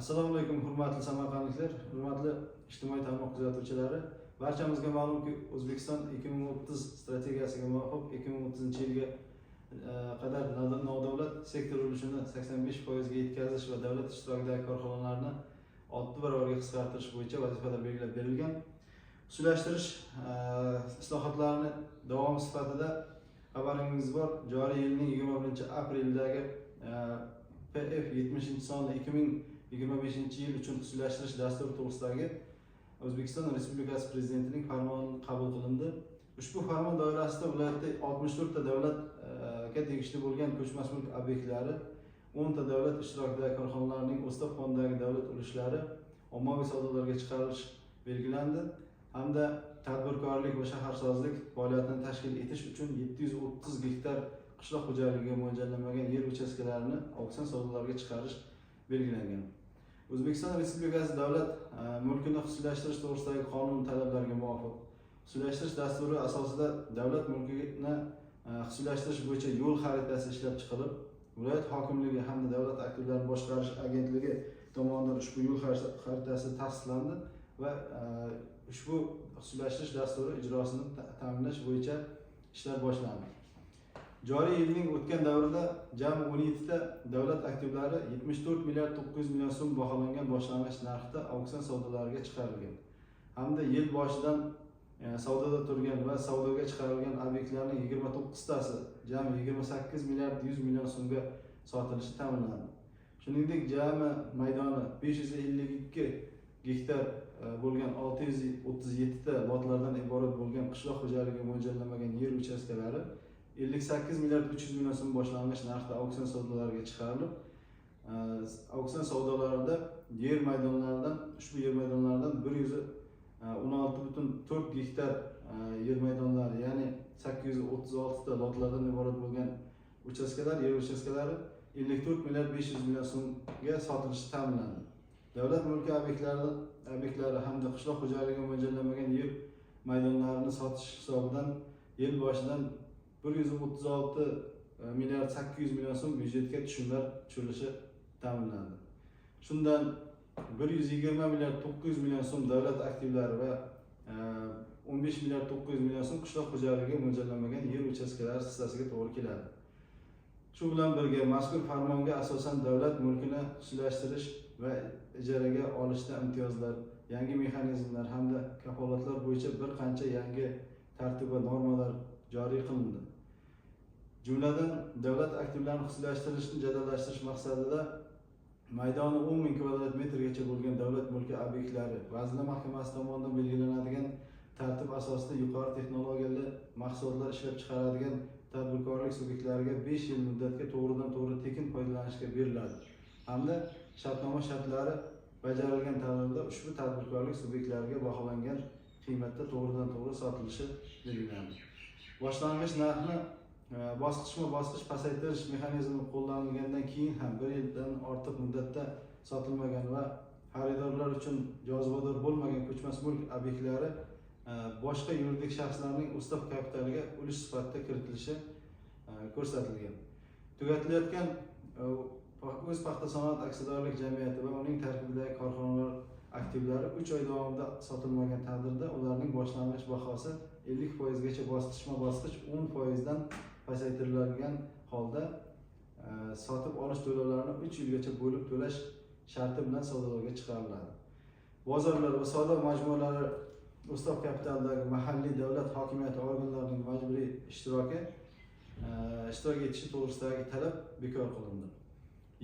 Assalomu alaykum hurmatli samarqandliklar, hurmatli ijtimoiy tarmoq kuzatuvchilari. Barchamizga ma'lumki, O'zbekiston 2030 strategiyasiga muvofiq 2030-yilga qadar nodavlat sektor ulushini 85% ga yetkazish va davlat ishtirokidagi korxonalarni 6 barobarga qisqartirish bo'yicha vazifalar belgilab berilgan. Xususlashtirish islohotlarini davom sifatida xabaringiz bor. Joriy yilning 21-aprildagi PF 70-sonli 2025-yil uchun xususlashtirish dasturi to'g'risidagi O'zbekiston Respublikasi Prezidentining farmoni qabul qilindi. Ushbu farmon doirasida viloyatda 64 ta davlatga tegishli bo'lgan ko'chmas mulk obyektlari, 10 ta davlat ishtirokidagi korxonalarning Ustav fondidagi davlat ulushlari ommaviy savdolarga chiqarilish belgilandi hamda tadbirkorlik va shaharsozlik faoliyatini tashkil etish uchun 730 gektar qishloq xo'jaligiga mo'ljallanmagan yer uchastkalarini auksion savdolarga chiqarish belgilangan. O'zbekiston Respublikasi davlat mulkini xususlashtirish to'g'risidagi qonun talablariga muvofiq xususlashtirish dasturi asosida davlat mulkini xususlashtirish bo'yicha yo'l xaritasi ishlab chiqilib, viloyat hokimligi hamda davlat aktivlarini boshqarish agentligi tomonidan ushbu yo'l xaritasi tasdiqlandi va ushbu xususlashtirish dasturi ijrosini ta'minlash bo'yicha ishlar boshlandi. Joriy yilning o'tgan davrida jami 17 ta davlat aktivlari 74 milliard 900 million so'm baholangan boshlang'ich narxda auksion savdolariga chiqarilgan hamda yil boshidan savdoda turgan va savdoga chiqarilgan obyektlarning 29 tasi jami 28 milliard 100 million so'mga sotilishi ta'minlandi. Shuningdek, jami maydoni 552 gektar bo'lgan 637 ta lotlardan iborat bo'lgan qishloq xo'jaligiga mo'ljallanmagan yer uchastkalari 58 milliard 300 million so'm boshlang'ich narxda auksion savdolariga chiqarilib, auksion savdolarida ushbu yer maydonlaridan 116,4 gektar yer maydonlari, ya'ni 836 ta lotlardan iborat bo'lgan yer uchastkalari 54 milliard 500 million so'mga sotilishi ta'minlandi. Davlat mulki obyektlari hamda qishloq xo'jaligiga mo'ljallanmagan yer maydonlarini sotish hisobidan yil boshidan 136 milliard 800 million so'm byudjetga tushumlar tushirilishi ta'minlandi. Shundan 120 milliard 900 million so'm davlat aktivlari va 15 milliard 900 million so'm qishloq xo'jaligiga mo'ljallanmagan yer uchastkalari hissasiga to'g'ri keladi. Shu bilan birga mazkur farmonga asosan davlat mulkini xususlashtirish va ijaraga olishda imtiyozlar, yangi mexanizmlar hamda kafolatlar bo'yicha bir qancha yangi tartib va normalar joriy qilindi. Jumladan, davlat aktivlarini xususlashtirishni jadallashtirish maqsadida maydoni 10 ming kvadrat metrgacha bo'lgan davlat mulki obyektlari Vazirlar Mahkamasi tomonidan belgilanadigan tartib asosida yuqori texnologiyali mahsulotlar ishlab chiqaradigan tadbirkorlik subyektlariga 5 yil muddatga to'g'ridan-to'g'ri tekin foydalanishga beriladi hamda shartnoma shartlari bajarilgan taqdirda ushbu tadbirkorlik subyektlariga baholangan qiymatda to'g'ridan-to'g'ri sotilishi belgilandi. Boshlang'ich narxni bosqichma-bosqich pasaytirish mexanizmi qo'llanilgandan keyin ham 1 yildan ortiq muddatda sotilmagan va xaridorlar uchun jozibador bo'lmagan ko'chmas mulk obyektlari boshqa yuridik shaxslarning ustav kapitaliga ulush sifatida kiritilishi ko'rsatilgan. Tugatilayotgan o'z paxta sanoat aksiyadorlik jamiyati va uning tarkibidagi korxonalar aktivlari 3 oy davomida sotilmagan taqdirda ularning boshlang'ich bahosi 50% gacha bosqichma-bosqich 10% dan pasaytirilgan holda sotib olish to'lovlarini 3 yilgacha bo'lib to'lash sharti bilan savdoga chiqariladi. Bozorlar va savdo majmualari ustav kapitalidagi mahalliy davlat hokimiyati organlarining majburiy ishtirok etishi to'g'risidagi talab bekor qilindi.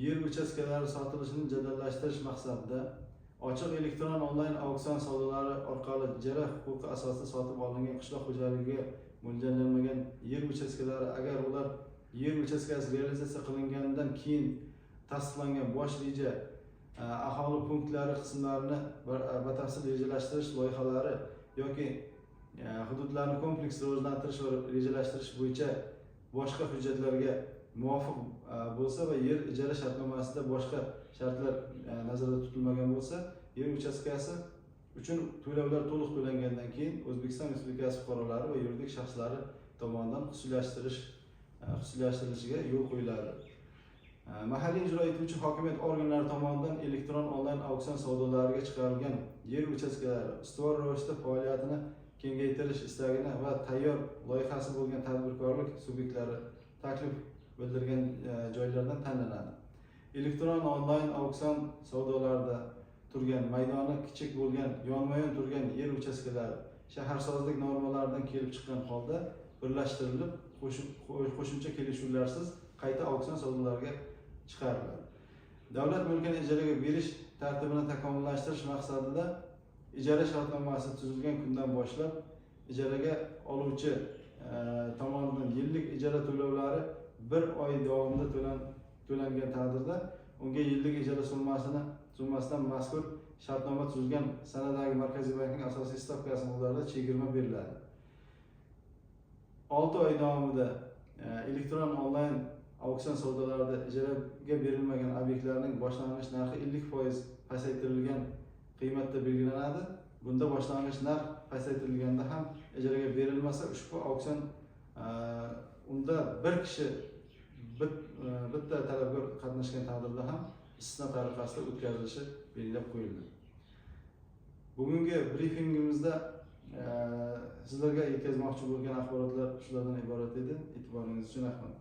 Yer uchastkalari sotilishini jadallashtirish maqsadida ochiq elektron onlayn auksion savdolari orqali ijara huquqi asosida sotib olingan qishloq xo'jaligiga mo'ljallanmagan yer uchastkalari, agar ular yer uchastkasi realizatsiya qilinganidan keyin tasdiqlangan bosh reja, aholi punktlari qismlarini batafsil rejalashtirish loyihalari yoki hududlarni kompleks rivojlantirish va rejalashtirish bo'yicha boshqa hujjatlarga muvofiq bo'lsa va yer ijara shartnomasida boshqa shartlar nazarda tutilmagan bo'lsa, yer uchastkasi uchun to'lovlar to'liq to'langandan keyin O'zbekiston Respublikasi fuqarolari va yuridik shaxslari tomonidan xususlashtirilishiga yo'l qo'yiladi. Mahalliy ijro etuvchi hokimiyat organlari tomonidan elektron onlayn auksion savdolariga chiqarilgan yer uchastkalari ustuvor ravishda faoliyatini kengaytirish istagini va tayyor loyihasi bo'lgan tadbirkorlik subyektlari taklif bildirgan joylardan tanlanadi. Elektron onlayn auksion savdolarida turgan maydoni kichik bo'lgan yonma-yon turgan yer uchastkalari shaharsozlik normalaridan kelib chiqqan holda birlashtirilib qo'shimcha kelishuvlarsiz qayta auksion savdolariga chiqariladi. Davlat mulkini ijaraga berish tartibini takomillashtirish maqsadida ijara shartnomasi tuzilgan kundan boshlab ijaraga oluvchi tomonidan yillik ijara to'lovlari 1 oy davomida to'langan taqdirda unga yillik ijara summasidan mazkur shartnoma tuzilgan sanadagi Markaziy bankning asosiy stavkasi miqdorida chegirma beriladi. 6 oy davomida elektron onlayn auksion savdolarida ijaraga berilmagan obyektlarning boshlang'ich narxi 50% pasaytirilgan qiymatda belgilanadi. Bunda boshlang'ich narx pasaytirilganda ham ijaraga berilmasa ushbu auksion unda bir kishi bitta talabgor qatnashgan taqdirda ham istisno tariqasida o'tkazilishi belgilab qo'yildi. Bugungi brifingimizda sizlarga yetkazmoqchi bo'lgan axborotlar shulardan iborat edi. E'tiboringiz uchun rahmat.